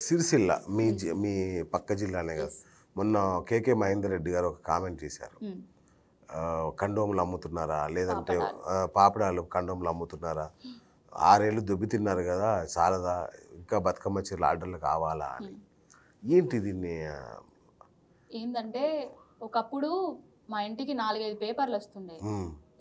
సిరిసిల్ల మీ పక్క జిల్లానే కదా. మొన్న కేకే మహేందర్ రెడ్డి గారు ఒక కామెంట్ చేశారు. కండోములు అమ్ముతున్నారా, లేదంటే పాపడాలు కండోములు అమ్ముతున్నారా, 6 ఏళ్ళు దొబ్బి తిన్నారు కదా, చాలదా, ఇంకా బతుకమ్మ చీరలు ఆర్డర్లు కావాలా అని. ఏంటి దీన్ని? ఏంటంటే ఒకప్పుడు మా ఇంటికి 4-5 పేపర్లు వస్తుండే.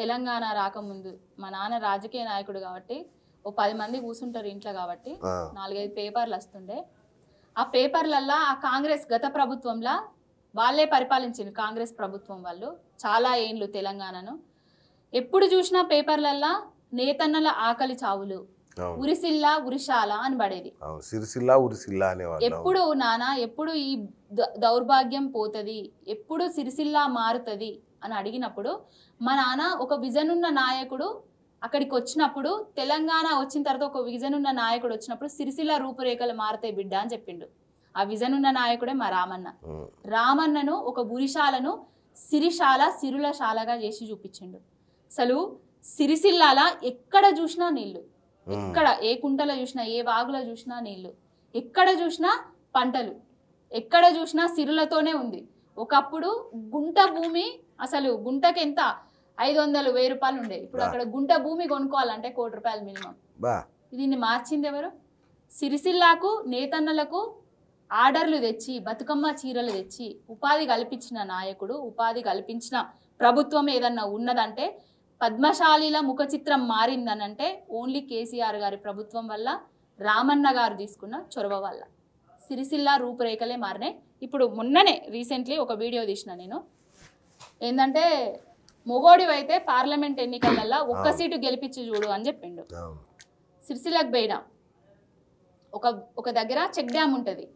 తెలంగాణ రాకముందు మా నాన్న రాజకీయ నాయకుడు కాబట్టి ఓ 10 మంది కూర్చుంటారు ఇంట్లో కాబట్టి 4-5 పేపర్లు వస్తుండే. ఆ పేపర్లల్లా ఆ కాంగ్రెస్ గత ప్రభుత్వంలో వాళ్ళే పరిపాలించింది. కాంగ్రెస్ ప్రభుత్వం వాళ్ళు చాలా ఏండ్లు తెలంగాణను. ఎప్పుడు చూసినా పేపర్లల్లా నేతన్నల ఆకలి చావులు, ఉరిసిల్లా ఉరిశాల అని పడేది. సిరిసిల్ల ఉరిసిల్ల అనేవాళ్ళు. ఎప్పుడు నానా ఎప్పుడు ఈ దౌర్భాగ్యం పోతుంది, ఎప్పుడు సిరిసిల్ల మారుతుంది అని అడిగినప్పుడు మా నాన్న ఒక విజన్ ఉన్న నాయకుడు అక్కడికి వచ్చినప్పుడు, తెలంగాణ వచ్చిన తర్వాత ఒక విజన్ ఉన్న నాయకుడు వచ్చినప్పుడు సిరిసిల్ల రూపురేఖలు మారుతాయి బిడ్డ అని చెప్పిండు. ఆ విజన్ ఉన్న నాయకుడే మా రామన్న. రామన్నను ఒక ఉరిశాలను సిరిశాల సిరులశాలగా చేసి చూపించిండు. అసలు సిరిసిల్లాల ఎక్కడ చూసినా నీళ్లు, ఎక్కడ ఏ కుంటలో చూసినా ఏ వాగులో చూసినా నీళ్లు, ఎక్కడ చూసినా పంటలు, ఎక్కడ చూసినా సిరులతోనే ఉంది. ఒకప్పుడు గుంట భూమి, అసలు గుంటకి ఎంత 500-1000 రూపాయలు ఉండేది. ఇప్పుడు అక్కడ గుంట భూమి కొనుక్కోవాలంటే 1 కోటి రూపాయలు మినిమం. దీన్ని మార్చింది ఎవరు? సిరిసిల్లాకు నేతన్నలకు ఆర్డర్లు తెచ్చి బతుకమ్మ చీరలు తెచ్చి ఉపాధి కల్పించిన నాయకుడు, ఉపాధి కల్పించిన ప్రభుత్వం ఏదన్నా ఉన్నదంటే, పద్మశాలీల ముఖ చిత్రం మారిందనంటే ఓన్లీ కేసీఆర్ గారి ప్రభుత్వం వల్ల, రామన్న గారు తీసుకున్న చొరవ వల్ల సిరిసిల్ల రూపురేఖలే మారినాయి. ఇప్పుడు మొన్ననే రీసెంట్లీ ఒక వీడియో తీసిన నేను. ఏంటంటే మొగోడివైతే పార్లమెంట్ ఎన్నికలలో ఒక్క సీటు గెలిపించి చూడు అని చెప్పిండు. సిరిసిల్లకు పోయినా ఒక దగ్గర చెక్ డ్యామ్ ఉంటుంది.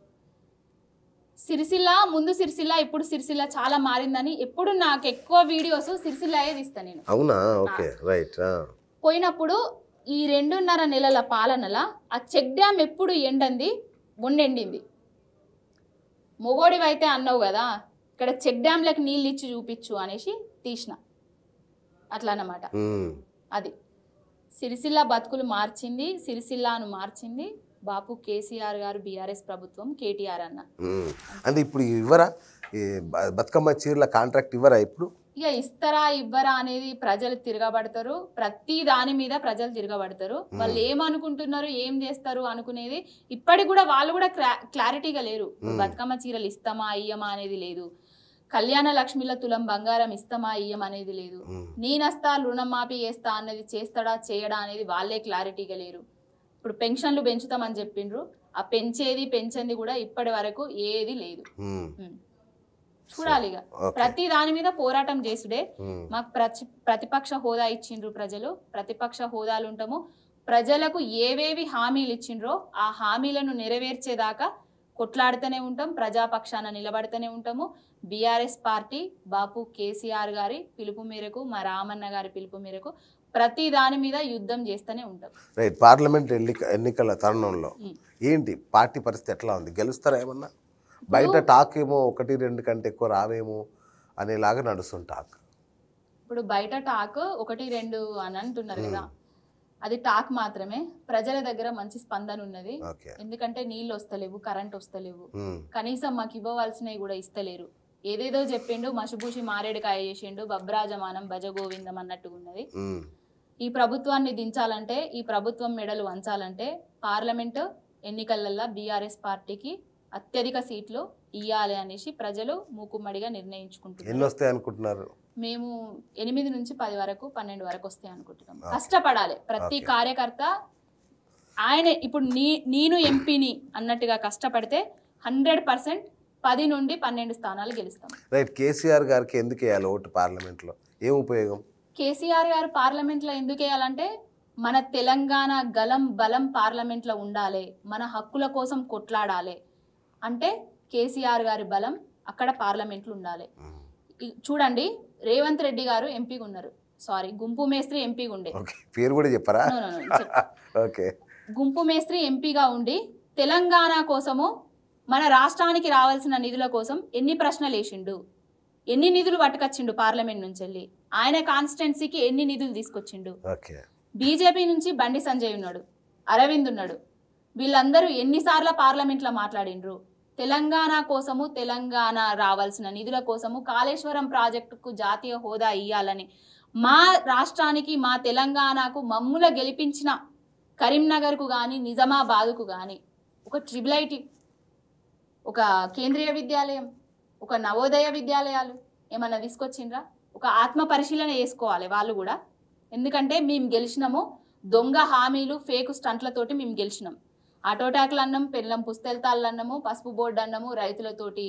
సిరిసిల్ల ముందు సిరిసిల్ల ఇప్పుడు సిరిసిల్ల చాలా మారిందని ఎప్పుడు నాకు ఎక్కువ వీడియోస్ సిరిసిల్లయే తీస్తా నేను. అవునా? Okay, right. పోయినప్పుడు ఈ 2.5 నెలల పాలనల ఆ చెక్ డ్యామ్ ఎప్పుడు ఎండంది, మొన్నెండింది. మొగోడివైతే అన్నావు కదా, ఇక్కడ చెక్ డ్యామ్లకు నీళ్ళు ఇచ్చి చూపించు అనేసి తీసిన. అట్లా అన్నమాట. అది సిరిసిల్ల బతుకులు మార్చింది, సిరిసిల్లాను మార్చింది బాపు కేసీఆర్ గారు, బీఆర్ఎస్ ప్రభుత్వం, కేటీఆర్ అన్న. అంటే ఇప్పుడు ఇవ్వరా బతుకమ్మ చీరల కాంట్రాక్ట్? ఇవ్వరా ఇప్పుడు? ఇక ఇస్తారా ఇవ్వరా అనేది ప్రజలు తిరగబడతారు. ప్రతి దాని మీద ప్రజలు తిరగబడతారు. వాళ్ళు ఏమనుకుంటున్నారు, ఏం చేస్తారు అనుకునేది ఇప్పటికి కూడా వాళ్ళు కూడా క్లారిటీగా లేరు. బతుకమ్మ చీరలు ఇస్తామా ఇయ్యమా అనేది లేదు. కళ్యాణ లక్ష్మిల తులం బంగారం ఇస్తామా ఇయ్యం అనేది లేదు. నేనస్తా రుణమాఫీ చేస్తా అన్నది చేస్తాడా చేయడా అనేది వాళ్ళే క్లారిటీగా లేరు. ఇప్పుడు పెన్షన్లు పెంచుతామని చెప్పిండ్రు, ఆ పెంచింది కూడా ఇప్పటి వరకు ఏది లేదు. చూడాలిగా ప్రతి దాని మీద పోరాటం చేసుడే. మాకు ప్రతిపక్ష హోదా ఇచ్చిండ్రు ప్రజలు, ప్రతిపక్ష హోదాలు ఉంటాము. ప్రజలకు ఏవేవి హామీలు ఇచ్చిండ్రో ఆ హామీలను నెరవేర్చేదాకా కొట్లాడుతూనే ఉంటాం, ప్రజాపక్షాన నిలబడుతూనే ఉంటాము. బీఆర్ఎస్ పార్టీ బాపు కేసీఆర్ గారి పిలుపు మేరకు, మా రామన్న గారి పిలుపు మేరకు ప్రతి దాని మీద యుద్ధం చేస్తూనే ఉంటాం. రైట్. పార్లమెంట్ ఎన్నికల తరుణంలో ఏంటి పార్టీ పరిస్థితి ఎట్లా ఉంది? గెలుస్తారా ఏమన్నా? బయట టాక్ ఏమో 1-2 కంటే ఎక్కువ రావేమో అనేలాగా నడుస్తుంది టాక్. ఇప్పుడు బయట టాక్ 1-2 అని అంటున్నారు కదా, అది టాక్ మాత్రమే. ప్రజల దగ్గర మంచి స్పందన ఉన్నది. ఎందుకంటే నీళ్ళు వస్తలేవు, కరెంట్ వస్తలేవు, కనీసం మాకు ఇవ్వవలసినవి కూడా ఇస్తలేరు. ఏదేదో చెప్పిండు, మసిబూసి మారేడుకాయ చేసిండు, బబ్రాజమానం భజగోవిందం అన్నట్టుగా ఉన్నది. ఈ ప్రభుత్వాన్ని దించాలంటే, ఈ ప్రభుత్వం మెడలు వంచాలంటే పార్లమెంటు ఎన్నికలల్లో బీఆర్ఎస్ పార్టీకి అత్యధిక సీట్లు ఇయ్యాలి అనేసి ప్రజలు మూకుమ్మడిగా నిర్ణయించుకుంటున్నారు. ఎన్ని వస్తాయి అనుకుంటున్నారు? మేము 8 నుంచి 10 వరకు 12 వరకు వస్తాయి అనుకుంటున్నాం. కష్టపడాలి ప్రతి కార్యకర్త. ఆయన ఇప్పుడు నేను ఎంపీని అన్నట్టుగా కష్టపడితే 100% 10 నుండి 12 స్థానాలు గెలుస్తాం. రైట్. కేసీఆర్ గారికి ఎందుకు వేయాలి ఓటు పార్లమెంట్లో? ఏం ఉపయోగం? కేసీఆర్ గారు పార్లమెంట్లో ఎందుకు వేయాలంటే, మన తెలంగాణ బలం పార్లమెంట్లో ఉండాలి, మన హక్కుల కోసం కొట్లాడాలి అంటే కేసీఆర్ గారి బలం అక్కడ పార్లమెంట్లో ఉండాలి. చూడండి, రేవంత్ రెడ్డి గారు ఎంపీగా ఉన్నారు. సారీ, గుంపు మేస్త్రి ఎంపీగా ఉండే. పేరు కూడా చెప్పరా? ఓకే. గుంపు మేస్త్రి ఎంపీగా ఉండి తెలంగాణ కోసము, మన రాష్ట్రానికి రావాల్సిన నిధుల కోసం ఎన్ని ప్రశ్నలు వేసిండు, ఎన్ని నిధులు పట్టుకొచ్చిండు పార్లమెంట్ నుంచి వెళ్ళి, ఆయన కాన్స్టిట్యున్సీకి ఎన్ని నిధులు తీసుకొచ్చిండు. బీజేపీ నుంచి బండి సంజయ్ ఉన్నాడు, అరవింద్ ఉన్నాడు, వీళ్ళందరూ ఎన్నిసార్లు పార్లమెంట్లో మాట్లాడిండ్రు? తెలంగాణ కోసము, తెలంగాణ రావాల్సిన నిధుల కోసము, కాళేశ్వరం ప్రాజెక్టుకు జాతీయ హోదా ఇవ్వాలని, మా రాష్ట్రానికి, మా తెలంగాణకు మమ్ముల గెలిపించిన కరీంనగర్కు కానీ, నిజామాబాద్కు కానీ ఒక ట్రిపుల్ ఐటీ, ఒక కేంద్రీయ విద్యాలయం, ఒక నవోదయ విద్యాలయాలు ఏమన్నా తీసుకొచ్చిండ్రా? ఒక ఆత్మ పరిశీలన చేసుకోవాలి వాళ్ళు కూడా. ఎందుకంటే మేము గెలిచినాము దొంగ హామీలు, ఫేక్ స్టంట్లతోటి మేము గెలిచినాం. ఆటో ట్యాక్లు అన్నాము, పెళ్ళం పుస్తెల్తాళ్ళు అన్నాము, పసుపు బోర్డు అన్నాము, రైతులతోటి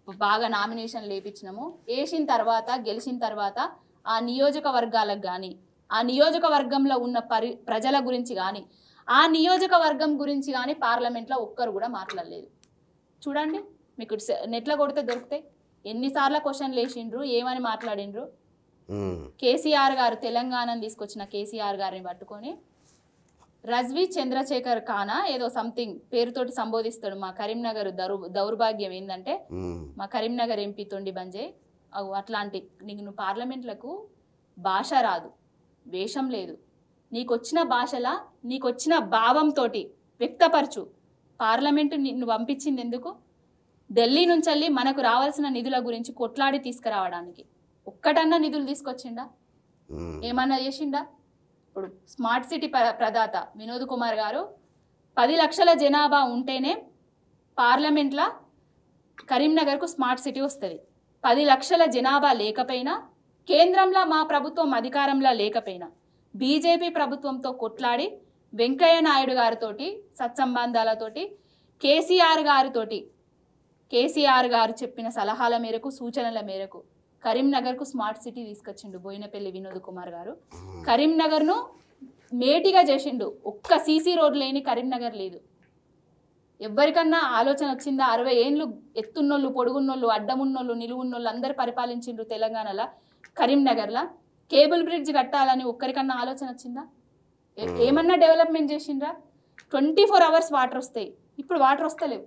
బాగా నామినేషన్ లేపించినాము. వేసిన తర్వాత, గెలిచిన తర్వాత ఆ నియోజకవర్గాలకు కానీ, ఆ నియోజకవర్గంలో ఉన్న ప్రజల గురించి కానీ, ఆ నియోజకవర్గం గురించి కానీ పార్లమెంట్లో ఒక్కరు కూడా మాట్లాడలేదు. చూడండి, మీకు నెట్లో కొడితే దొరుకుతాయి. ఎన్నిసార్లు క్వశ్చన్లు వేసిండ్రు, ఏమని మాట్లాడిండ్రు. కేసీఆర్ గారు, తెలంగాణను తీసుకొచ్చిన కేసీఆర్ గారిని పట్టుకొని రజ్వీ చంద్రశేఖర్ ఖానా ఏదో సంథింగ్ పేరుతోటి సంబోధిస్తాడు. మా కరీంనగర్ దౌర్భాగ్యం ఏంటంటే మా కరీంనగర్ ఎంపీ తొండి బంజే అట్లాంటి నీకు పార్లమెంట్లకు భాష రాదు, వేషం లేదు, నీకొచ్చిన భాషలా నీకొచ్చిన భావంతో వ్యక్తపరచు. పార్లమెంటు నిన్ను పంపించింది ఎందుకు? ఢిల్లీ నుంచి వెళ్ళి మనకు రావాల్సిన నిధుల గురించి కొట్లాడి తీసుకురావడానికి. ఒక్కటన్నా నిధులు తీసుకొచ్చిండా? ఏమన్నా చేసిండా? ఇప్పుడు స్మార్ట్ సిటీ ప్రదాత వినోద్ కుమార్ గారు 10 లక్షల జనాభా ఉంటేనే పార్లమెంట్లో కరీంనగర్కు స్మార్ట్ సిటీ వస్తుంది. 10 లక్షల జనాభా లేకపోయినా, కేంద్రంలో మా ప్రభుత్వం అధికారంలో లేకపోయినా, బీజేపీ ప్రభుత్వంతో కొట్లాడి వెంకయ్య నాయుడు గారితోటి సత్సంబంధాలతోటి, కేసీఆర్ గారు చెప్పిన సలహాల మేరకు, సూచనల మేరకు కరీంనగర్కు స్మార్ట్ సిటీ తీసుకొచ్చిండు బోయినపల్లి వినోద్ కుమార్ గారు. కరీంనగర్ను మేటిగా చేసిండు. ఒక్క సీసీ రోడ్ లేని కరీంనగర్ లేదు. ఎవరికన్నా ఆలోచన వచ్చిందా? 60 ఏళ్ళు ఎత్తున్నోళ్ళు, పొడుగున్నోళ్ళు, అడ్డమున్నోళ్ళు, నిలువున్నోళ్ళు అందరు పరిపాలించిండ్రు తెలంగాణలో. కరీంనగర్లో కేబుల్ బ్రిడ్జ్ కట్టాలని ఒక్కరికన్నా ఆలోచన వచ్చిందా? ఏమన్నా డెవలప్మెంట్ చేసిండ్రా? 24 అవర్స్ వాటర్ వస్తాయి. ఇప్పుడు వాటర్ వస్తలేవు.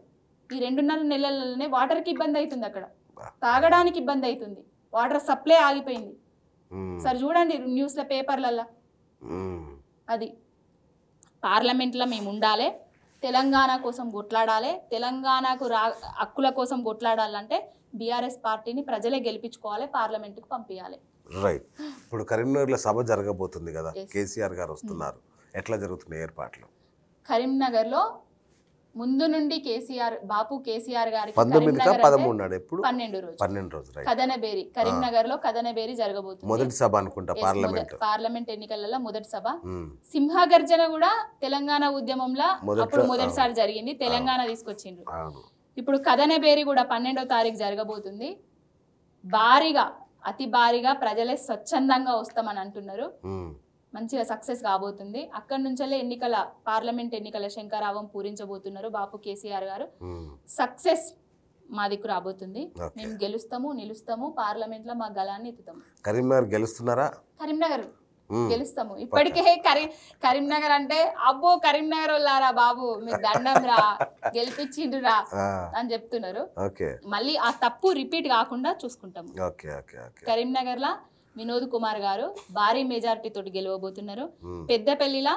ఈ 2.5 నెలలలోనే వాటర్కి ఇబ్బంది అవుతుంది. అక్కడ తాగడానికి ఇబ్బంది అవుతుంది. వాటర్ సప్లై ఆగిపోయింది. సరే చూడండి న్యూస్లో, పేపర్లలో. అది పార్లమెంట్లో మేము ఉండాలి, తెలంగాణ కోసం కొట్లాడాలి, తెలంగాణకు హక్కుల కోసం కొట్లాడాలంటే బీఆర్ఎస్ పార్టీని ప్రజలే గెలిపించుకోవాలి, పార్లమెంటుకు పంపించాలి. రైట్. ఇప్పుడు కరీంనగర్లో సభ జరగబోతుంది కదా, కేసీఆర్ గారు వస్తున్నారు, ఎట్లా జరుగుతున్నాయి ఏర్పాట్లు? కరీంనగర్లో ముందు నుండి బాపు కేసీఆర్ గారికి 12 రోజు కదనబేరి, కరీంనగర్ లో కదనబేరి జరగబోతుంది. మొదటి సభ అనుకుంటా పార్లమెంట్ ఎన్నికలలో మొదటి సభ. సింహగర్జన కూడా తెలంగాణ ఉద్యమంలో అప్పుడు మొదటిసారి జరిగింది, తెలంగాణ తీసుకొచ్చిండ్రు. ఇప్పుడు కదనబేరి కూడా 12వ తారీఖు జరగబోతుంది. భారీగా, అతి భారీగా ప్రజలే స్వచ్ఛందంగా వస్తామని అంటున్నారు. మంచిగా సక్సెస్ కాబోతుంది. అక్కడి నుంచే పార్లమెంట్ ఎన్నికల శంకరావం పూరించబోతున్నారు బాపు కేసీఆర్ గారు. సక్సెస్ మా దిక్కు రాబోతుంది. మేము గెలుస్తాము, నిలుస్తాము, పార్లమెంట్ లో మా గలాన్ని ఎత్తుతాము. కరీంనగర్ గెలుస్తున్నారా? కరీంనగర్ గెలుస్తాము. ఇప్పటికే కరీంనగర్ అంటే అబ్బో కరీంనగర్ వాళ్ళారా బాబు మీరు దండం రా, గెలిపించిండ్రురా అని చెప్తున్నారు. మళ్ళీ ఆ తప్పు రిపీట్ కాకుండా చూసుకుంటాము. కరీంనగర్ లా వినోద్ కుమార్ గారు భారీ మెజారిటీ తోటి గెలవబోతున్నారు. పెద్దపల్లిలా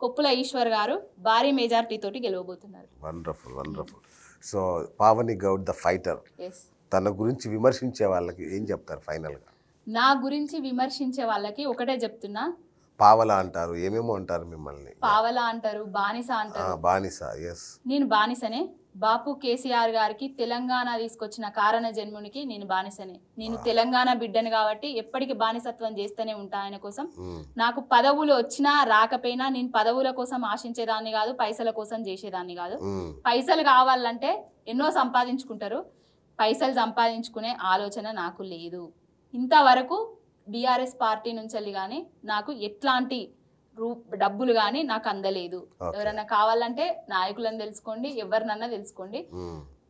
కొప్పుల ఈశ్వర్ గారు భారీ మెజారిటీ తోటి గెలవబోతున్నారు. Wonderful, wonderful. So Pavani Goud the fighter, తన గురించి విమర్శించే వాళ్ళకి ఏం చెప్తారు ఫైనల్ గా? నా గురించి విమర్శించే వాళ్ళకి ఒకటే చెప్తున్నా, పావలా అంటారు, ఏమేమో అంటారు మిమ్మల్ని. పావలా అంటారు, బానిస అంటారు. బానిస, ఎస్. నేను బానిసనే. బాపు కేసీఆర్ గారికి తెలంగాణ తీసుకొచ్చిన కారణ జన్మునికి నేను బానిసనే. నేను తెలంగాణ బిడ్డను కాబట్టి ఎప్పటికీ బానిసత్వం చేస్తూనే ఉంటా ఆయన కోసం. నాకు పదవులు వచ్చినా రాకపోయినా నేను పదవుల కోసం ఆశించేదాన్ని కాదు, పైసల కోసం చేసేదాన్ని కాదు. పైసలు కావాలంటే ఎన్నో సంపాదించుకుంటారు, పైసలు సంపాదించుకునే ఆలోచన నాకు లేదు. ఇంతవరకు బీఆర్ఎస్ పార్టీ నుంచి కానీ నాకు ఎట్లాంటి డబ్బులు కానీ నాకు అందలేదు. ఎవరన్నా కావాలంటే నాయకులను తెలుసుకోండి, ఎవరినన్నా తెలుసుకోండి.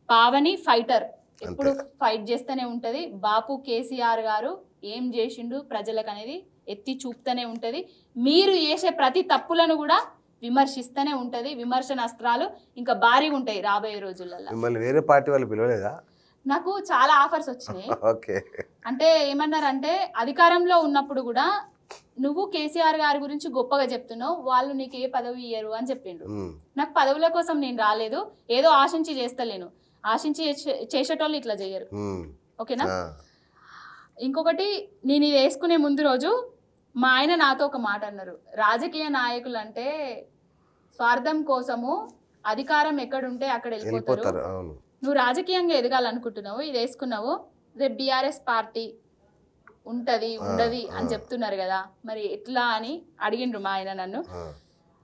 పావని ఫైటర్, ఎప్పుడు ఫైట్ చేస్తూనే ఉంటది. బాపు కేసీఆర్ గారు ఏం చేసిండు ప్రజలకు అనేది ఎత్తి చూపుతూనే ఉంటది. మీరు చేసే ప్రతి తప్పులను కూడా విమర్శిస్తూనే ఉంటది. విమర్శన అస్త్రాలు ఇంకా భారీగా ఉంటాయి రాబోయే రోజులలో. వేరే పార్టీ వాళ్ళు పిలవలేదా? నాకు చాలా ఆఫర్స్ వచ్చినాయి. అంటే ఏమన్నారంటే అధికారంలో ఉన్నప్పుడు కూడా నువ్వు కేసీఆర్ గారి గురించి గొప్పగా చెప్తున్నావు, వాళ్ళు నీకు ఏ పదవి ఇయ్యరు అని చెప్పిండు. నాకు పదవుల కోసం నేను రాలేదు, ఏదో ఆశించి చేస్తలేను, ఆశించి చేసేటోళ్ళు ఇట్లా చేయరు. ఓకేనా? ఇంకొకటి, నేను ఇది వేసుకునే ముందు రోజు మా ఆయన నాతో ఒక మాట అన్నారు, రాజకీయ నాయకులు అంటే స్వార్థం కోసము అధికారం ఎక్కడుంటే అక్కడ వెళ్ళిపోతారు, నువ్వు రాజకీయంగా ఎదగాలనుకుంటున్నావు, ఇది వేసుకున్నావు, రేపు బీఆర్ఎస్ పార్టీ ఉంటది ఉండది అని చెప్తున్నారు కదా, మరి ఎట్లా అని అడిగిండ్రు మా ఆయన నన్ను.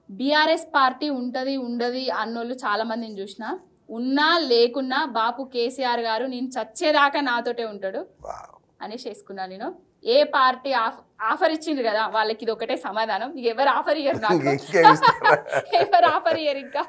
బీఆర్ఎస్ పార్టీ ఉంటది ఉండది అన్నోళ్ళు చాలా మందిని చూసిన, ఉన్నా లేకున్నా బాపు కేసీఆర్ గారు నేను చచ్చేదాకా నాతోటే ఉంటాడు అనేసి వేసుకున్నా నేను. ఏ పార్టీ ఆఫర్ ఇచ్చిండ్రు కదా వాళ్ళకి ఇది ఒకటే సమాధానం, ఎవరు ఆఫర్ ఇయ్యరు, నాకు ఎవరు ఆఫర్ ఇయ్యరు ఇంకా.